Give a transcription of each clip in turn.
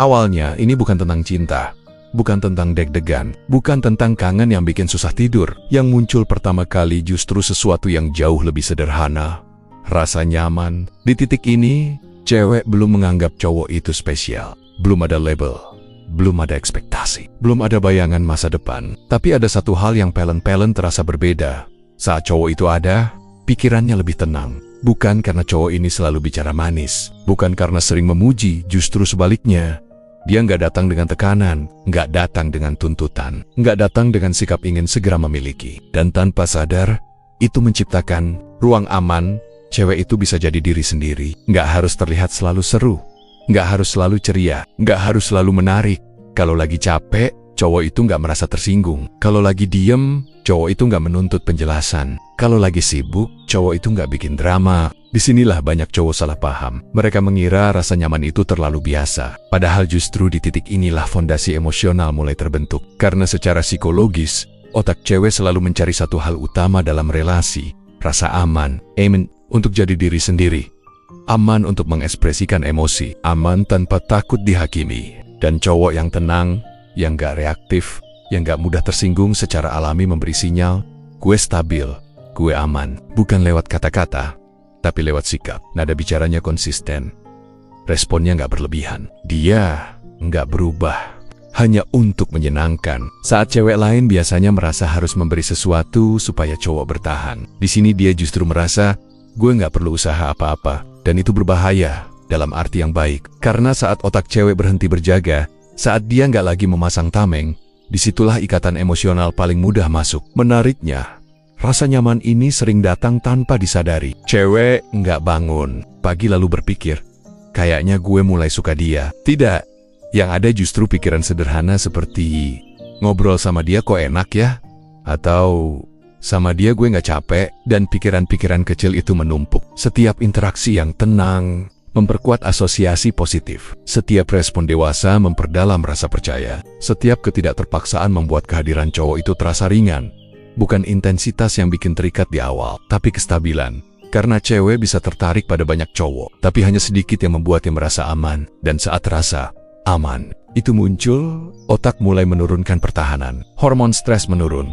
Awalnya ini bukan tentang cinta, bukan tentang deg-degan, bukan tentang kangen yang bikin susah tidur. Yang muncul pertama kali justru sesuatu yang jauh lebih sederhana. Rasa nyaman. Di titik ini, cewek belum menganggap cowok itu spesial. Belum ada label, belum ada ekspektasi, belum ada bayangan masa depan. Tapi ada satu hal yang pelen-pelen terasa berbeda. Saat cowok itu ada, pikirannya lebih tenang. Bukan karena cowok ini selalu bicara manis, bukan karena sering memuji, justru sebaliknya. Dia nggak datang dengan tekanan, nggak datang dengan tuntutan, nggak datang dengan sikap ingin segera memiliki. Dan tanpa sadar, itu menciptakan ruang aman. Cewek itu bisa jadi diri sendiri, nggak harus terlihat selalu seru, nggak harus selalu ceria, nggak harus selalu menarik. Kalau lagi capek, cowok itu nggak merasa tersinggung. Kalau lagi diem, cowok itu nggak menuntut penjelasan. Kalau lagi sibuk, cowok itu nggak bikin drama. Disinilah banyak cowok salah paham. Mereka mengira rasa nyaman itu terlalu biasa. Padahal justru di titik inilah fondasi emosional mulai terbentuk. Karena secara psikologis, otak cewek selalu mencari satu hal utama dalam relasi. Rasa aman, untuk jadi diri sendiri. Aman untuk mengekspresikan emosi. Aman tanpa takut dihakimi. Dan cowok yang tenang, yang gak reaktif, yang gak mudah tersinggung secara alami memberi sinyal, gue stabil, gue aman. Bukan lewat kata-kata, tapi lewat sikap. Nada bicaranya konsisten. Responnya gak berlebihan. Dia gak berubah hanya untuk menyenangkan. Saat cewek lain biasanya merasa harus memberi sesuatu supaya cowok bertahan. Di sini dia justru merasa, gue gak perlu usaha apa-apa. Dan itu berbahaya dalam arti yang baik. Karena saat otak cewek berhenti berjaga, saat dia nggak lagi memasang tameng, disitulah ikatan emosional paling mudah masuk. Menariknya, rasa nyaman ini sering datang tanpa disadari. Cewek nggak bangun pagi lalu berpikir, kayaknya gue mulai suka dia. Tidak, yang ada justru pikiran sederhana seperti, ngobrol sama dia kok enak ya? Atau, sama dia gue nggak capek. Dan pikiran-pikiran kecil itu menumpuk. Setiap interaksi yang tenang memperkuat asosiasi positif. Setiap respon dewasa memperdalam rasa percaya. Setiap ketidakterpaksaan membuat kehadiran cowok itu terasa ringan. Bukan intensitas yang bikin terikat di awal, tapi kestabilan. Karena cewek bisa tertarik pada banyak cowok, tapi hanya sedikit yang membuatnya merasa aman. Dan saat rasa aman itu muncul, otak mulai menurunkan pertahanan. Hormon stres menurun,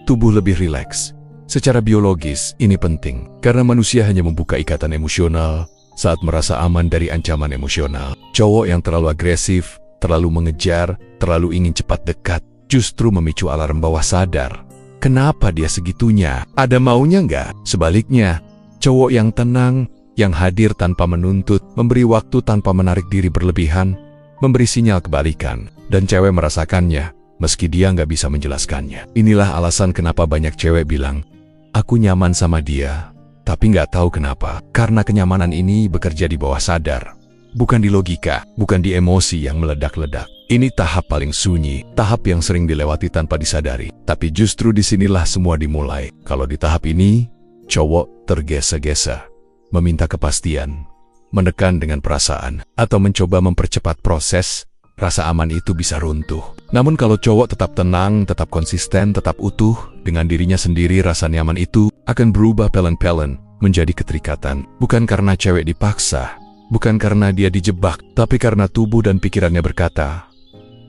tubuh lebih rileks. Secara biologis, ini penting. Karena manusia hanya membuka ikatan emosional saat merasa aman dari ancaman emosional. Cowok yang terlalu agresif, terlalu mengejar, terlalu ingin cepat dekat, justru memicu alarm bawah sadar. Kenapa dia segitunya? Ada maunya nggak? Sebaliknya, cowok yang tenang, yang hadir tanpa menuntut, memberi waktu tanpa menarik diri berlebihan, memberi sinyal kebalikan. Dan cewek merasakannya, meski dia nggak bisa menjelaskannya. Inilah alasan kenapa banyak cewek bilang, aku nyaman sama dia. Tapi nggak tahu kenapa, karena kenyamanan ini bekerja di bawah sadar. Bukan di logika, bukan di emosi yang meledak-ledak. Ini tahap paling sunyi, tahap yang sering dilewati tanpa disadari. Tapi justru disinilah semua dimulai. Kalau di tahap ini, cowok tergesa-gesa, meminta kepastian, menekan dengan perasaan, atau mencoba mempercepat proses, rasa aman itu bisa runtuh. Namun kalau cowok tetap tenang, tetap konsisten, tetap utuh, dengan dirinya sendiri, rasa nyaman itu akan berubah pelen-pelen menjadi keterikatan. Bukan karena cewek dipaksa, bukan karena dia dijebak, tapi karena tubuh dan pikirannya berkata,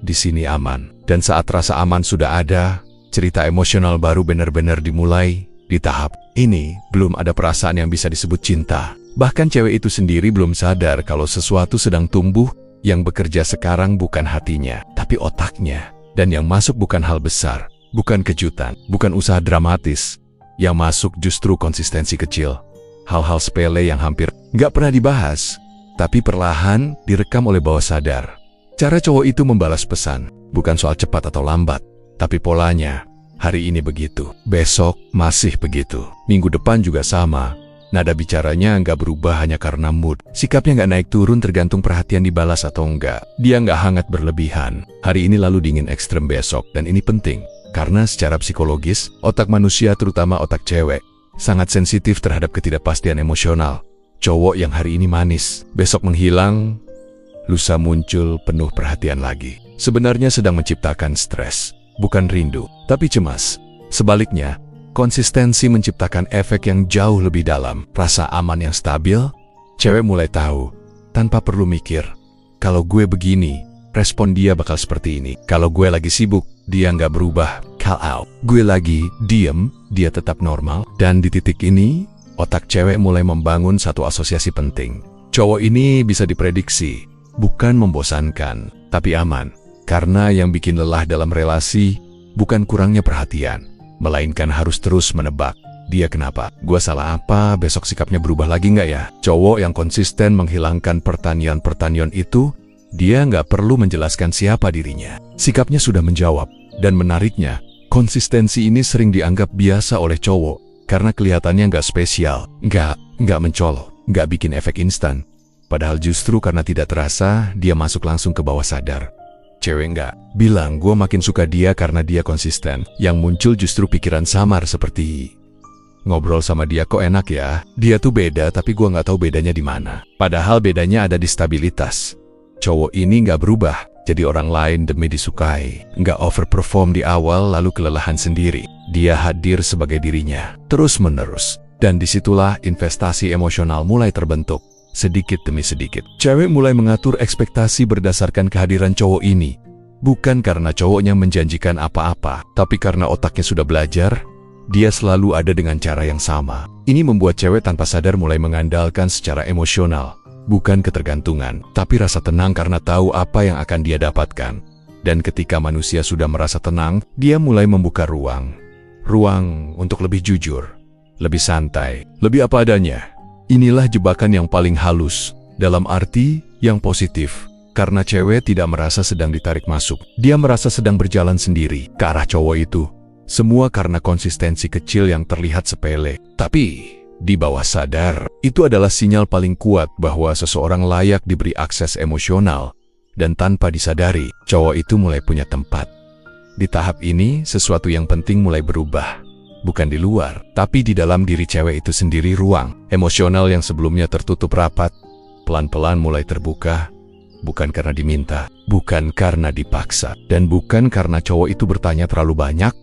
di sini aman. Dan saat rasa aman sudah ada, cerita emosional baru benar-benar dimulai. Di tahap ini, belum ada perasaan yang bisa disebut cinta. Bahkan cewek itu sendiri belum sadar kalau sesuatu sedang tumbuh. Yang bekerja sekarang bukan hatinya, tapi otaknya. Dan yang masuk bukan hal besar, bukan kejutan, bukan usaha dramatis. Yang masuk justru konsistensi kecil. Hal-hal sepele yang hampir nggak pernah dibahas, tapi perlahan direkam oleh bawah sadar. Cara cowok itu membalas pesan, bukan soal cepat atau lambat, tapi polanya. Hari ini begitu, besok masih begitu, minggu depan juga sama. Nada bicaranya nggak berubah hanya karena mood. Sikapnya nggak naik turun tergantung perhatian dibalas atau enggak. Dia nggak hangat berlebihan. Hari ini lalu dingin ekstrem besok. Dan ini penting. Karena secara psikologis, otak manusia terutama otak cewek, sangat sensitif terhadap ketidakpastian emosional. Cowok yang hari ini manis, besok menghilang, lusa muncul penuh perhatian lagi. Sebenarnya sedang menciptakan stres. Bukan rindu, tapi cemas. Sebaliknya, konsistensi menciptakan efek yang jauh lebih dalam. Rasa aman yang stabil, cewek mulai tahu, tanpa perlu mikir, kalau gue begini, respon dia bakal seperti ini. Kalau gue lagi sibuk, dia nggak berubah, call out. Gue lagi diem, dia tetap normal. Dan di titik ini, otak cewek mulai membangun satu asosiasi penting. Cowok ini bisa diprediksi, bukan membosankan, tapi aman. Karena yang bikin lelah dalam relasi, bukan kurangnya perhatian, melainkan harus terus menebak. Dia kenapa? Gua salah apa? Besok sikapnya berubah lagi nggak ya? Cowok yang konsisten menghilangkan pertanyaan-pertanyaan itu, dia nggak perlu menjelaskan siapa dirinya. Sikapnya sudah menjawab. Dan menariknya, konsistensi ini sering dianggap biasa oleh cowok, karena kelihatannya nggak spesial, nggak mencolok, nggak bikin efek instan. Padahal justru karena tidak terasa, dia masuk langsung ke bawah sadar. Cewek nggak bilang gue makin suka dia karena dia konsisten. Yang muncul justru pikiran samar seperti, ngobrol sama dia kok enak ya, dia tuh beda tapi gue nggak tahu bedanya di mana. Padahal bedanya ada di stabilitas. Cowok ini nggak berubah jadi orang lain demi disukai, nggak overperform di awal lalu kelelahan sendiri. Dia hadir sebagai dirinya, terus menerus. Dan disitulah investasi emosional mulai terbentuk, sedikit demi sedikit. Cewek mulai mengatur ekspektasi berdasarkan kehadiran cowok ini. Bukan karena cowoknya menjanjikan apa-apa, tapi karena otaknya sudah belajar, dia selalu ada dengan cara yang sama. Ini membuat cewek tanpa sadar mulai mengandalkan secara emosional. Bukan ketergantungan, tapi rasa tenang karena tahu apa yang akan dia dapatkan. Dan ketika manusia sudah merasa tenang, dia mulai membuka ruang. Ruang untuk lebih jujur, lebih santai, lebih apa adanya. Inilah jebakan yang paling halus, dalam arti yang positif. Karena cewek tidak merasa sedang ditarik masuk. Dia merasa sedang berjalan sendiri ke arah cowok itu. Semua karena konsistensi kecil yang terlihat sepele. Tapi, di bawah sadar, itu adalah sinyal paling kuat bahwa seseorang layak diberi akses emosional. Dan tanpa disadari, cowok itu mulai punya tempat. Di tahap ini, sesuatu yang penting mulai berubah. Bukan di luar, tapi di dalam diri cewek itu sendiri. Ruang emosional yang sebelumnya tertutup rapat, pelan-pelan mulai terbuka. Bukan karena diminta, bukan karena dipaksa, dan bukan karena cowok itu bertanya terlalu banyak.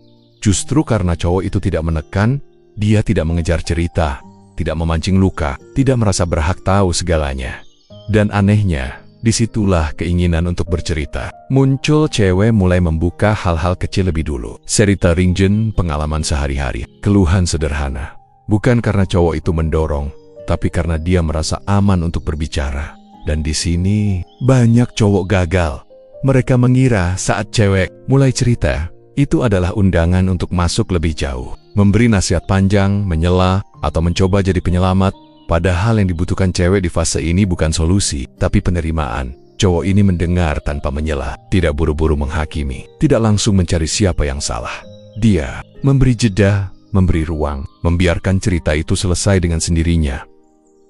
Justru karena cowok itu tidak menekan, dia tidak mengejar cerita, tidak memancing luka, tidak merasa berhak tahu segalanya. Dan anehnya, disitulah keinginan untuk bercerita. Muncul. Cewek mulai membuka hal-hal kecil lebih dulu. Cerita ringan, pengalaman sehari-hari, keluhan sederhana. Bukan karena cowok itu mendorong, tapi karena dia merasa aman untuk berbicara. Dan di sini, banyak cowok gagal. Mereka mengira saat cewek mulai cerita, itu adalah undangan untuk masuk lebih jauh. Memberi nasihat panjang, menyela, atau mencoba jadi penyelamat. Padahal yang dibutuhkan cewek di fase ini bukan solusi, tapi penerimaan. Cowok ini mendengar tanpa menyela, tidak buru-buru menghakimi, tidak langsung mencari siapa yang salah. Dia memberi jeda, memberi ruang, membiarkan cerita itu selesai dengan sendirinya.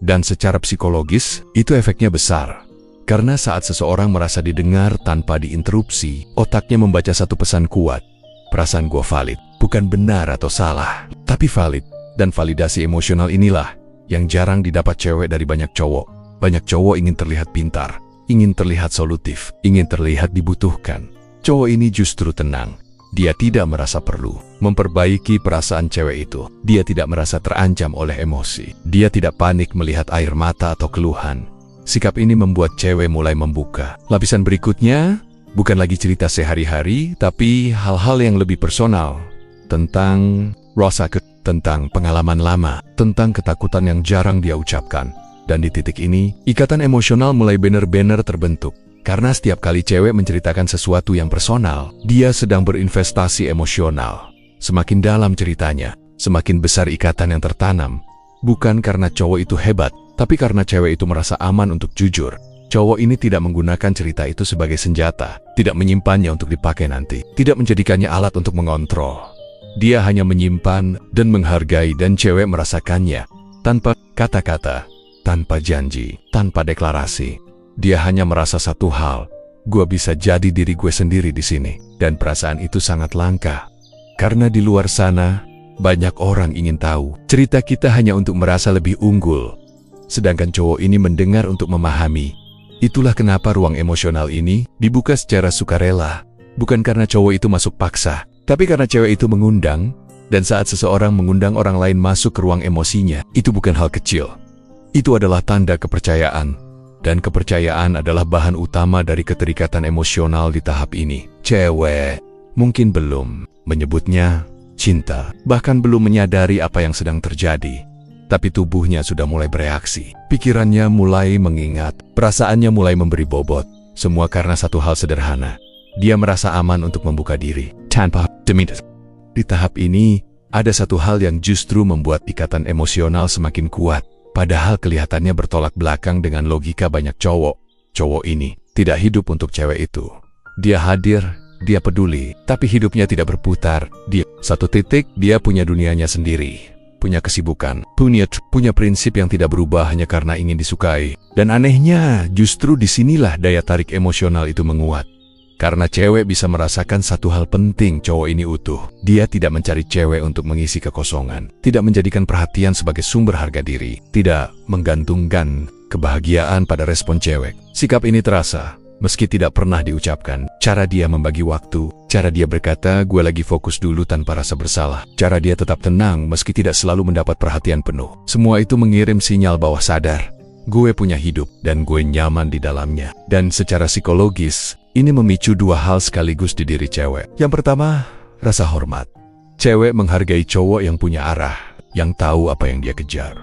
Dan secara psikologis, itu efeknya besar. Karena saat seseorang merasa didengar tanpa diinterupsi, otaknya membaca satu pesan kuat. Perasaan gue valid, bukan benar atau salah, tapi valid. Dan validasi emosional inilah yang jarang didapat cewek dari banyak cowok. Banyak cowok ingin terlihat pintar, ingin terlihat solutif, ingin terlihat dibutuhkan. Cowok ini justru tenang. Dia tidak merasa perlu memperbaiki perasaan cewek itu. Dia tidak merasa terancam oleh emosi. Dia tidak panik melihat air mata atau keluhan. Sikap ini membuat cewek mulai membuka. Lapisan berikutnya bukan lagi cerita sehari-hari, tapi hal-hal yang lebih personal. Tentang rasa tentang pengalaman lama, tentang ketakutan yang jarang dia ucapkan. Dan di titik ini, ikatan emosional mulai benar-benar terbentuk. Karena setiap kali cewek menceritakan sesuatu yang personal, dia sedang berinvestasi emosional. Semakin dalam ceritanya, semakin besar ikatan yang tertanam. Bukan karena cowok itu hebat, tapi karena cewek itu merasa aman untuk jujur. Cowok ini tidak menggunakan cerita itu sebagai senjata, tidak menyimpannya untuk dipakai nanti, tidak menjadikannya alat untuk mengontrol. Dia hanya menyimpan dan menghargai, dan cewek merasakannya tanpa kata-kata, tanpa janji, tanpa deklarasi. Dia hanya merasa satu hal, gue bisa jadi diri gue sendiri di sini. Dan perasaan itu sangat langka. Karena di luar sana, banyak orang ingin tahu cerita kita hanya untuk merasa lebih unggul. Sedangkan cowok ini mendengar untuk memahami. Itulah kenapa ruang emosional ini dibuka secara sukarela. Bukan karena cowok itu masuk paksa, tapi karena cewek itu mengundang. Dan saat seseorang mengundang orang lain masuk ke ruang emosinya, itu bukan hal kecil. Itu adalah tanda kepercayaan. Dan kepercayaan adalah bahan utama dari keterikatan emosional di tahap ini. Cewek mungkin belum menyebutnya cinta, bahkan belum menyadari apa yang sedang terjadi. Tapi tubuhnya sudah mulai bereaksi. Pikirannya mulai mengingat, perasaannya mulai memberi bobot. Semua karena satu hal sederhana. Dia merasa aman untuk membuka diri tanpa diminta. Di tahap ini, ada satu hal yang justru membuat ikatan emosional semakin kuat. Padahal kelihatannya bertolak belakang dengan logika banyak cowok. Cowok ini tidak hidup untuk cewek itu. Dia hadir, dia peduli, tapi hidupnya tidak berputar. Dia satu titik, dia punya dunianya sendiri. Punya kesibukan, punya prinsip yang tidak berubah hanya karena ingin disukai. Dan anehnya, justru disinilah daya tarik emosional itu menguat. Karena cewek bisa merasakan satu hal penting, cowok ini utuh. Dia tidak mencari cewek untuk mengisi kekosongan, tidak menjadikan perhatian sebagai sumber harga diri, tidak menggantungkan kebahagiaan pada respon cewek. Sikap ini terasa, meski tidak pernah diucapkan. Cara dia membagi waktu, cara dia berkata, gue lagi fokus dulu tanpa rasa bersalah. Cara dia tetap tenang meski tidak selalu mendapat perhatian penuh. Semua itu mengirim sinyal bawah sadar. Gue punya hidup dan gue nyaman di dalamnya. Dan secara psikologis, ini memicu dua hal sekaligus di diri cewek. Yang pertama, rasa hormat. Cewek menghargai cowok yang punya arah, yang tahu apa yang dia kejar,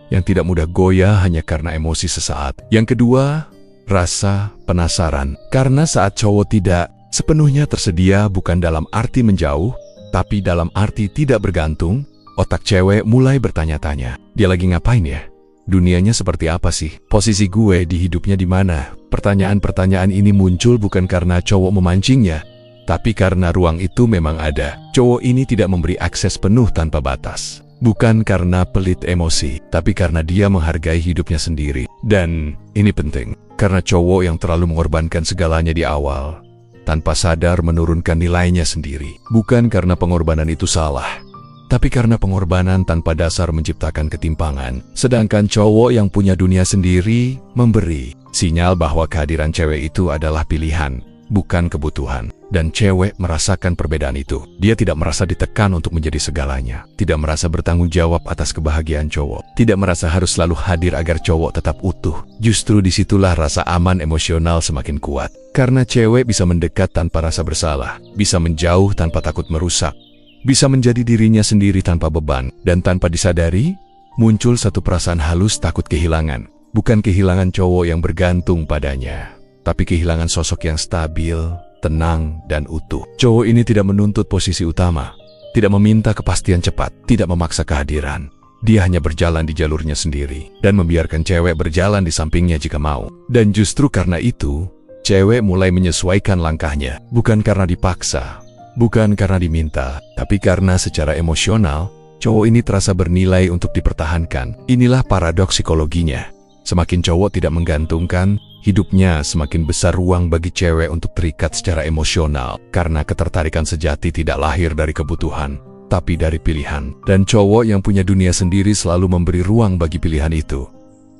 yang tidak mudah goyah hanya karena emosi sesaat. Yang kedua, rasa penasaran. Karena saat cowok tidak sepenuhnya tersedia, bukan dalam arti menjauh, tapi dalam arti tidak bergantung, otak cewek mulai bertanya-tanya. Dia lagi ngapain ya? Dunianya seperti apa sih? Posisi gue di hidupnya di mana? Pertanyaan-pertanyaan ini muncul bukan karena cowok memancingnya, tapi karena ruang itu memang ada. Cowok ini tidak memberi akses penuh tanpa batas. Bukan karena pelit emosi, tapi karena dia menghargai hidupnya sendiri. Dan ini penting, karena cowok yang terlalu mengorbankan segalanya di awal, tanpa sadar menurunkan nilainya sendiri. Bukan karena pengorbanan itu salah, tapi karena pengorbanan tanpa dasar menciptakan ketimpangan. Sedangkan cowok yang punya dunia sendiri memberi sinyal bahwa kehadiran cewek itu adalah pilihan, bukan kebutuhan. Dan cewek merasakan perbedaan itu. Dia tidak merasa ditekan untuk menjadi segalanya, tidak merasa bertanggung jawab atas kebahagiaan cowok, tidak merasa harus selalu hadir agar cowok tetap utuh. Justru disitulah rasa aman emosional semakin kuat. Karena cewek bisa mendekat tanpa rasa bersalah, bisa menjauh tanpa takut merusak, bisa menjadi dirinya sendiri tanpa beban. Dan tanpa disadari, muncul satu perasaan halus takut kehilangan. Bukan kehilangan cowok yang bergantung padanya, tapi kehilangan sosok yang stabil, tenang, dan utuh. Cowok ini tidak menuntut posisi utama, tidak meminta kepastian cepat, tidak memaksa kehadiran. Dia hanya berjalan di jalurnya sendiri, dan membiarkan cewek berjalan di sampingnya jika mau. Dan justru karena itu, cewek mulai menyesuaikan langkahnya, bukan karena dipaksa, bukan karena diminta, tapi karena secara emosional, cowok ini terasa bernilai untuk dipertahankan. Inilah paradoks psikologinya. Semakin cowok tidak menggantungkan, hidupnya semakin besar ruang bagi cewek untuk terikat secara emosional. Karena ketertarikan sejati tidak lahir dari kebutuhan, tapi dari pilihan. Dan cowok yang punya dunia sendiri selalu memberi ruang bagi pilihan itu.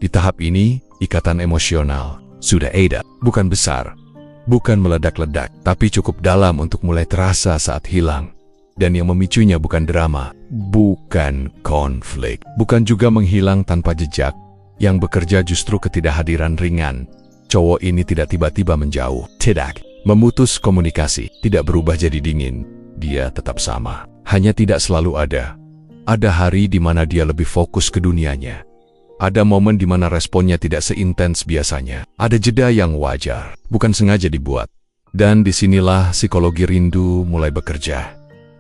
Di tahap ini, ikatan emosional sudah ada, bukan besar, bukan meledak-ledak, tapi cukup dalam untuk mulai terasa saat hilang. Dan yang memicunya bukan drama, bukan konflik, bukan juga menghilang tanpa jejak. Yang bekerja justru ketidakhadiran ringan. Cowok ini tidak tiba-tiba menjauh, tidak memutus komunikasi, tidak berubah jadi dingin. Dia tetap sama, hanya tidak selalu ada. Ada hari di mana dia lebih fokus ke dunianya. Ada momen di mana responnya tidak seintens biasanya. Ada jeda yang wajar, bukan sengaja dibuat. Dan disinilah psikologi rindu mulai bekerja.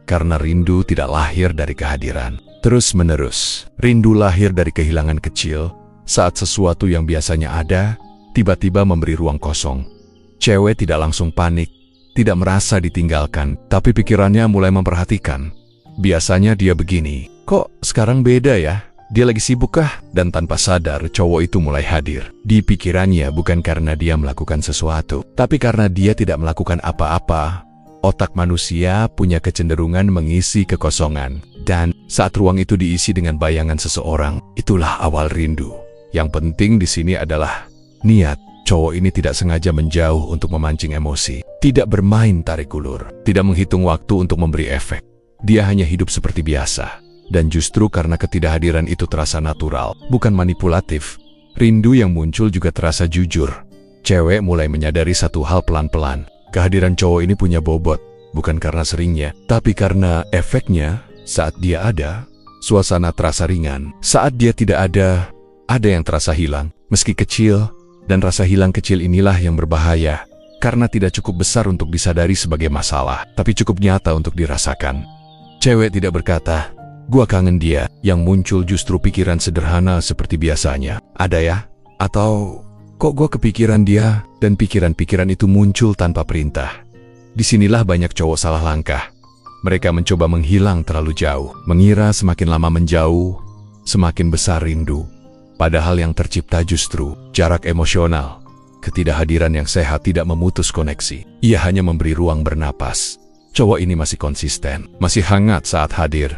Karena rindu tidak lahir dari kehadiran terus-menerus. Rindu lahir dari kehilangan kecil, saat sesuatu yang biasanya ada, tiba-tiba memberi ruang kosong. Cewek tidak langsung panik, tidak merasa ditinggalkan, tapi pikirannya mulai memperhatikan. Biasanya dia begini, kok sekarang beda ya? Dia lagi sibuk kah? Dan tanpa sadar, cowok itu mulai hadir. Di pikirannya bukan karena dia melakukan sesuatu, tapi karena dia tidak melakukan apa-apa. Otak manusia punya kecenderungan mengisi kekosongan. Dan saat ruang itu diisi dengan bayangan seseorang, itulah awal rindu. Yang penting di sini adalah niat. Cowok ini tidak sengaja menjauh untuk memancing emosi, tidak bermain tarik ulur, tidak menghitung waktu untuk memberi efek. Dia hanya hidup seperti biasa. Dan justru karena ketidakhadiran itu terasa natural, bukan manipulatif, Rindu yang muncul juga terasa jujur. Cewek mulai menyadari satu hal pelan-pelan. Kehadiran cowok ini punya bobot, bukan karena seringnya, tapi karena efeknya. Saat dia ada, suasana terasa ringan. Saat dia tidak ada yang terasa hilang. Meski kecil, dan rasa hilang kecil inilah yang berbahaya. Karena tidak cukup besar untuk disadari sebagai masalah, tapi cukup nyata untuk dirasakan. Cewek tidak berkata, "Gua kangen dia." Yang muncul justru pikiran sederhana seperti biasanya. "Ada ya?" Atau, "Kok gua kepikiran dia?" Dan pikiran-pikiran itu muncul tanpa perintah. Disinilah banyak cowok salah langkah. Mereka mencoba menghilang terlalu jauh, mengira semakin lama menjauh, semakin besar rindu. Padahal yang tercipta justru jarak emosional. Ketidakhadiran yang sehat tidak memutus koneksi. Ia hanya memberi ruang bernapas. Cowok ini masih konsisten, masih hangat saat hadir,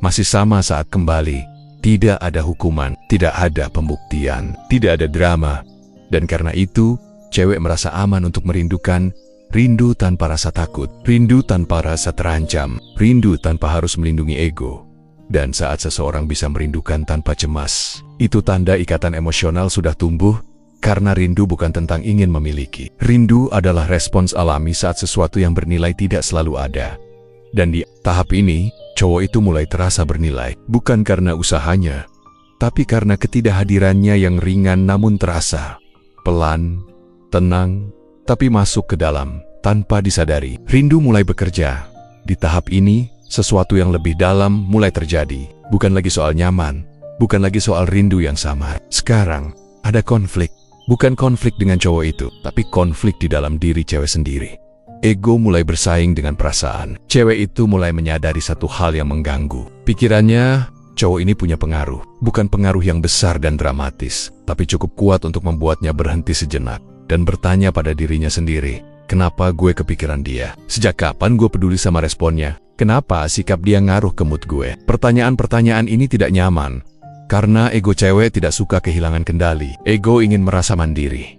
masih sama saat kembali. Tidak ada hukuman, tidak ada pembuktian, tidak ada drama. Dan karena itu, cewek merasa aman untuk merindukan. Rindu tanpa rasa takut, rindu tanpa rasa terancam, rindu tanpa harus melindungi ego. Dan saat seseorang bisa merindukan tanpa cemas, itu tanda ikatan emosional sudah tumbuh, karena rindu bukan tentang ingin memiliki. Rindu adalah respons alami saat sesuatu yang bernilai tidak selalu ada. Dan di tahap ini, cowok itu mulai terasa bernilai, bukan karena usahanya, tapi karena ketidakhadirannya yang ringan namun terasa. Pelan, tenang, tapi masuk ke dalam, tanpa disadari. Rindu mulai bekerja. Di tahap ini, sesuatu yang lebih dalam mulai terjadi. Bukan lagi soal nyaman, bukan lagi soal rindu yang samar. Sekarang, ada konflik. Bukan konflik dengan cowok itu, tapi konflik di dalam diri cewek sendiri. Ego mulai bersaing dengan perasaan. Cewek itu mulai menyadari satu hal yang mengganggu. Pikirannya, cowok ini punya pengaruh. Bukan pengaruh yang besar dan dramatis, tapi cukup kuat untuk membuatnya berhenti sejenak dan bertanya pada dirinya sendiri, kenapa gue kepikiran dia? Sejak kapan gue peduli sama responnya? Kenapa sikap dia ngaruh ke mood gue? Pertanyaan-pertanyaan ini tidak nyaman, karena ego cewek tidak suka kehilangan kendali. Ego ingin merasa mandiri,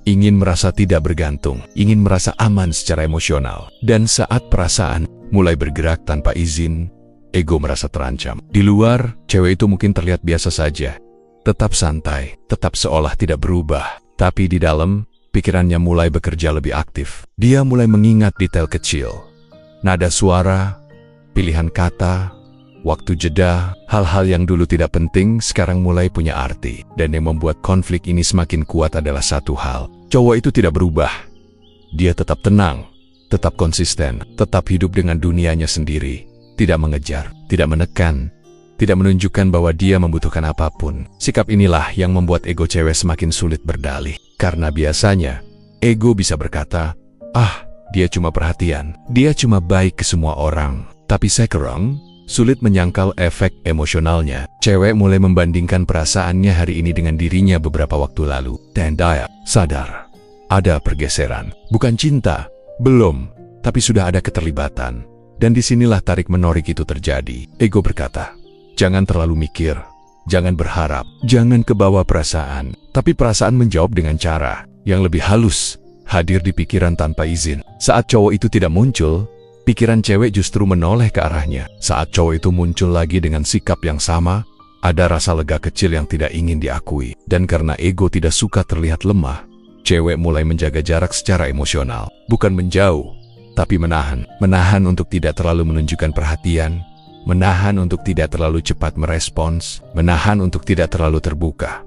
ingin merasa tidak bergantung, ingin merasa aman secara emosional. Dan saat perasaan mulai bergerak tanpa izin, ego merasa terancam. Di luar, cewek itu mungkin terlihat biasa saja, tetap santai, tetap seolah tidak berubah. Tapi di dalam, pikirannya mulai bekerja lebih aktif. Dia mulai mengingat detail kecil. Nada suara, pilihan kata, waktu jeda, hal-hal yang dulu tidak penting sekarang mulai punya arti. Dan yang membuat konflik ini semakin kuat adalah satu hal. Cowok itu tidak berubah. Dia tetap tenang, tetap konsisten, tetap hidup dengan dunianya sendiri. Tidak mengejar, tidak menekan, tidak menunjukkan bahwa dia membutuhkan apapun. Sikap inilah yang membuat ego cewek semakin sulit berdalih. Karena biasanya, ego bisa berkata, dia cuma perhatian, dia cuma baik ke semua orang. Tapi sekarang, sulit menyangkal efek emosionalnya. Cewek mulai membandingkan perasaannya hari ini dengan dirinya beberapa waktu lalu. Dan dia sadar, ada pergeseran. Bukan cinta, belum, tapi sudah ada keterlibatan. Dan disinilah tarik-menarik itu terjadi. Ego berkata, jangan terlalu mikir, jangan berharap, jangan kebawa perasaan. Tapi perasaan menjawab dengan cara yang lebih halus, hadir di pikiran tanpa izin. Saat cowok itu tidak muncul, pikiran cewek justru menoleh ke arahnya. Saat cowok itu muncul lagi dengan sikap yang sama, ada rasa lega kecil yang tidak ingin diakui. Dan karena ego tidak suka terlihat lemah, cewek mulai menjaga jarak secara emosional. Bukan menjauh, tapi menahan. Menahan untuk tidak terlalu menunjukkan perhatian, menahan untuk tidak terlalu cepat merespons, menahan untuk tidak terlalu terbuka.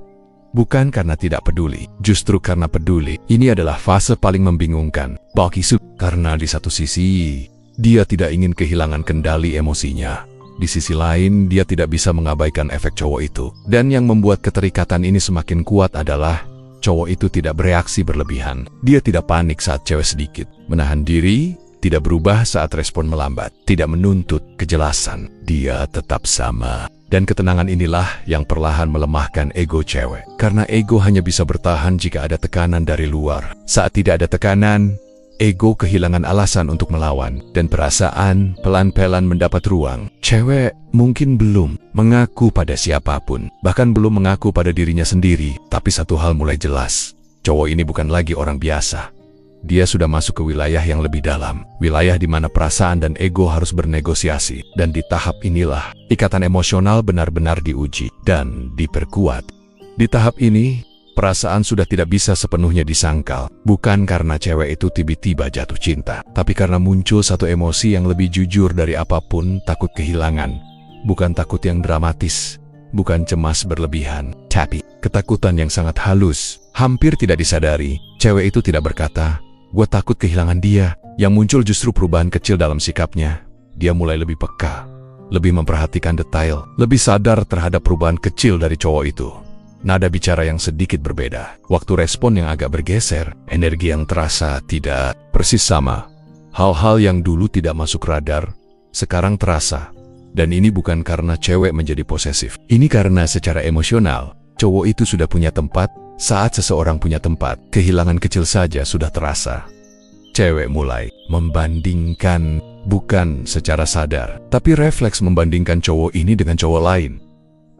Bukan karena tidak peduli, justru karena peduli. Ini adalah fase paling membingungkan bagi Su, karena di satu sisi, dia tidak ingin kehilangan kendali emosinya. Di sisi lain, dia tidak bisa mengabaikan efek cowok itu. Dan yang membuat keterikatan ini semakin kuat adalah, cowok itu tidak bereaksi berlebihan. Dia tidak panik saat cewek sedikit menahan diri, tidak berubah saat respon melambat, tidak menuntut kejelasan. Dia tetap sama. Dan ketenangan inilah yang perlahan melemahkan ego cewek. Karena ego hanya bisa bertahan jika ada tekanan dari luar. Saat tidak ada tekanan, ego kehilangan alasan untuk melawan. Dan perasaan pelan-pelan mendapat ruang. Cewek mungkin belum mengaku pada siapapun, bahkan belum mengaku pada dirinya sendiri. Tapi satu hal mulai jelas, cowok ini bukan lagi orang biasa. Dia sudah masuk ke wilayah yang lebih dalam, wilayah di mana perasaan dan ego harus bernegosiasi. Dan di tahap inilah, ikatan emosional benar-benar diuji dan diperkuat. Di tahap ini, perasaan sudah tidak bisa sepenuhnya disangkal. Bukan karena cewek itu tiba-tiba jatuh cinta, tapi karena muncul satu emosi yang lebih jujur dari apapun, takut kehilangan. Bukan takut yang dramatis, bukan cemas berlebihan, tapi ketakutan yang sangat halus, hampir tidak disadari. Cewek itu tidak berkata, "Gue takut kehilangan dia." Yang muncul justru perubahan kecil dalam sikapnya. Dia mulai lebih peka, lebih memperhatikan detail, lebih sadar terhadap perubahan kecil dari cowok itu. Nada bicara yang sedikit berbeda, waktu respon yang agak bergeser, energi yang terasa tidak persis sama. Hal-hal yang dulu tidak masuk radar, sekarang terasa. Dan ini bukan karena cewek menjadi posesif. Ini karena secara emosional, cowok itu sudah punya tempat. Saat seseorang punya tempat, kehilangan kecil saja sudah terasa. Cewek mulai membandingkan, bukan secara sadar, tapi refleks membandingkan cowok ini dengan cowok lain,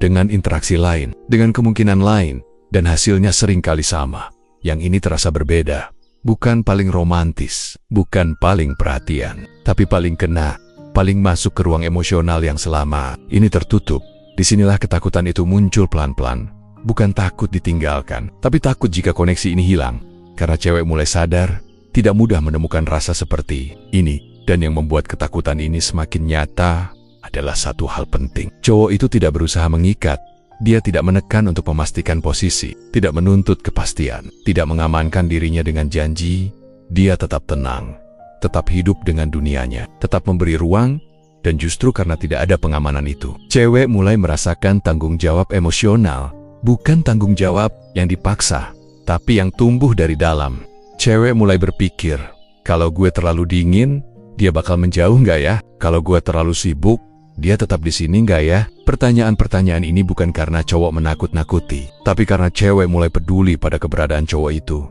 dengan interaksi lain, dengan kemungkinan lain, dan hasilnya sering kali sama. Yang ini terasa berbeda, bukan paling romantis, bukan paling perhatian, tapi paling kena, paling masuk ke ruang emosional yang selama ini tertutup. Disinilah ketakutan itu muncul pelan-pelan, bukan takut ditinggalkan, tapi takut jika koneksi ini hilang, karena cewek mulai sadar, tidak mudah menemukan rasa seperti ini, dan yang membuat ketakutan ini semakin nyata adalah satu hal penting. Cowok itu tidak berusaha mengikat, dia tidak menekan untuk memastikan posisi, tidak menuntut kepastian, tidak mengamankan dirinya dengan janji. Dia tetap tenang, tetap hidup dengan dunianya, tetap memberi ruang, dan justru karena tidak ada pengamanan itu, cewek mulai merasakan tanggung jawab emosional, bukan tanggung jawab yang dipaksa, tapi yang tumbuh dari dalam. Cewek mulai berpikir, kalau gue terlalu dingin, dia bakal menjauh nggak ya? Kalau gue terlalu sibuk, dia tetap di sini nggak ya? Pertanyaan-pertanyaan ini bukan karena cowok menakut-nakuti, tapi karena cewek mulai peduli pada keberadaan cowok itu.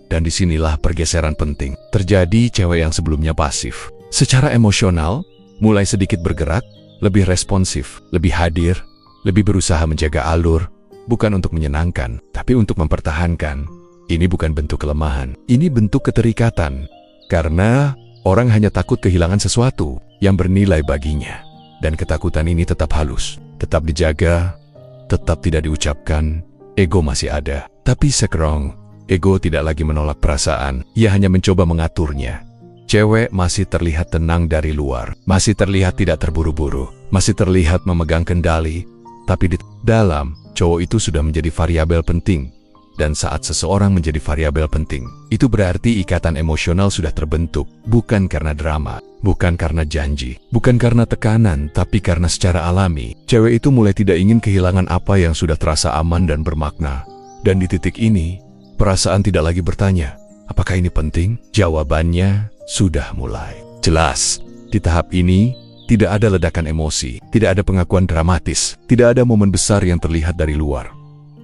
Dan disinilah pergeseran penting. Terjadi. Cewek yang sebelumnya pasif, secara emosional, mulai sedikit bergerak, lebih responsif, lebih hadir, lebih berusaha menjaga alur, bukan untuk menyenangkan, tapi untuk mempertahankan. Ini bukan bentuk kelemahan, ini bentuk keterikatan. Karena orang hanya takut kehilangan sesuatu yang bernilai baginya. Dan ketakutan ini tetap halus, tetap dijaga, tetap tidak diucapkan. Ego masih ada, tapi sekarang ego tidak lagi menolak perasaan, ia hanya mencoba mengaturnya. Cewek masih terlihat tenang dari luar, masih terlihat tidak terburu-buru, masih terlihat memegang kendali, tapi di dalam, cowok itu sudah menjadi variabel penting. Dan saat seseorang menjadi variabel penting, itu berarti ikatan emosional sudah terbentuk, bukan karena drama, bukan karena janji, bukan karena tekanan, tapi karena secara alami, cewek itu mulai tidak ingin kehilangan apa yang sudah terasa aman dan bermakna. Dan di titik ini, perasaan tidak lagi bertanya, apakah ini penting? Jawabannya sudah mulai jelas. Di tahap ini, tidak ada ledakan emosi, tidak ada pengakuan dramatis, tidak ada momen besar yang terlihat dari luar.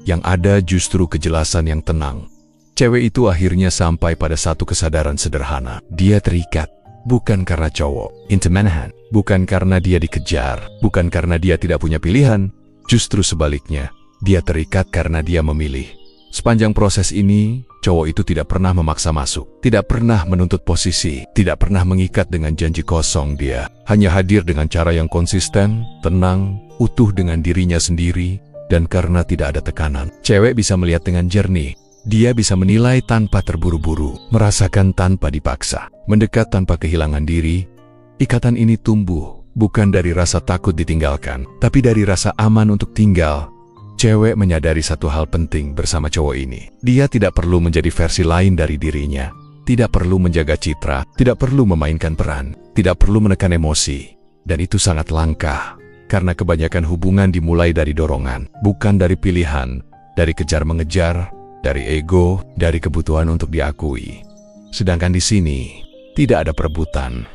Yang ada justru kejelasan yang tenang. Cewek itu akhirnya sampai pada satu kesadaran sederhana. Dia terikat, bukan karena cowok, intimahan, bukan karena dia dikejar, bukan karena dia tidak punya pilihan. Justru sebaliknya, dia terikat karena dia memilih. Sepanjang proses ini, cowok itu tidak pernah memaksa masuk, tidak pernah menuntut posisi, tidak pernah mengikat dengan janji kosong. Dia hanya hadir dengan cara yang konsisten, tenang, utuh dengan dirinya sendiri. Dan karena tidak ada tekanan, cewek bisa melihat dengan jernih. Dia bisa menilai tanpa terburu-buru, merasakan tanpa dipaksa, mendekat tanpa kehilangan diri. Ikatan ini tumbuh, bukan dari rasa takut ditinggalkan, tapi dari rasa aman untuk tinggal. Cewek menyadari satu hal penting bersama cowok ini. Dia tidak perlu menjadi versi lain dari dirinya, tidak perlu menjaga citra, tidak perlu memainkan peran, tidak perlu menekan emosi. Dan itu sangat langka. Karena kebanyakan hubungan dimulai dari dorongan, bukan dari pilihan, dari kejar-mengejar, dari ego, dari kebutuhan untuk diakui. Sedangkan di sini, tidak ada perebutan.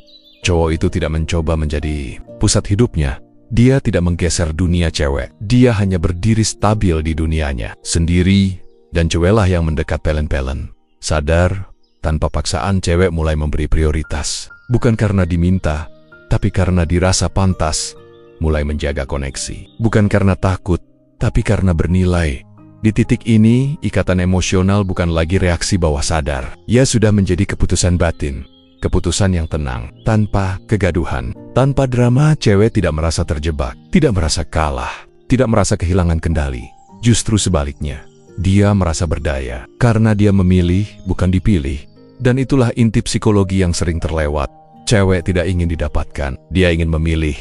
Cowok itu tidak mencoba menjadi pusat hidupnya. Dia tidak menggeser dunia cewek. Dia hanya berdiri stabil di dunianya, sendiri, dan ceweklah yang mendekat pelen-pelen. Sadar, tanpa paksaan cewek mulai memberi prioritas. Bukan karena diminta, tapi karena dirasa pantas. Mulai menjaga koneksi, bukan karena takut, tapi karena bernilai. Di titik ini, ikatan emosional bukan lagi reaksi bawah sadar. Ia sudah menjadi keputusan batin, keputusan yang tenang, tanpa kegaduhan, tanpa drama. Cewek tidak merasa terjebak, tidak merasa kalah, tidak merasa kehilangan kendali. Justru sebaliknya, dia merasa berdaya karena dia memilih, bukan dipilih. Dan itulah inti psikologi yang sering terlewat. Cewek tidak ingin didapatkan, dia ingin memilih.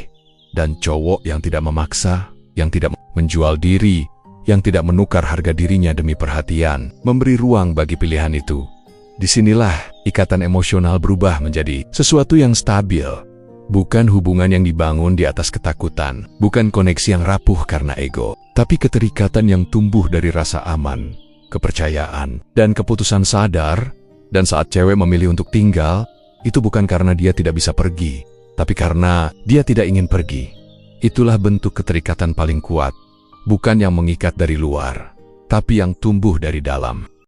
Dan cowok yang tidak memaksa, yang tidak menjual diri, yang tidak menukar harga dirinya demi perhatian, memberi ruang bagi pilihan itu. Disinilah ikatan emosional berubah menjadi sesuatu yang stabil. Bukan hubungan yang dibangun di atas ketakutan, bukan koneksi yang rapuh karena ego, tapi keterikatan yang tumbuh dari rasa aman, kepercayaan, dan keputusan sadar. Dan saat cewek memilih untuk tinggal, itu bukan karena dia tidak bisa pergi, tapi karena dia tidak ingin pergi. Itulah bentuk keterikatan paling kuat, bukan yang mengikat dari luar, tapi yang tumbuh dari dalam.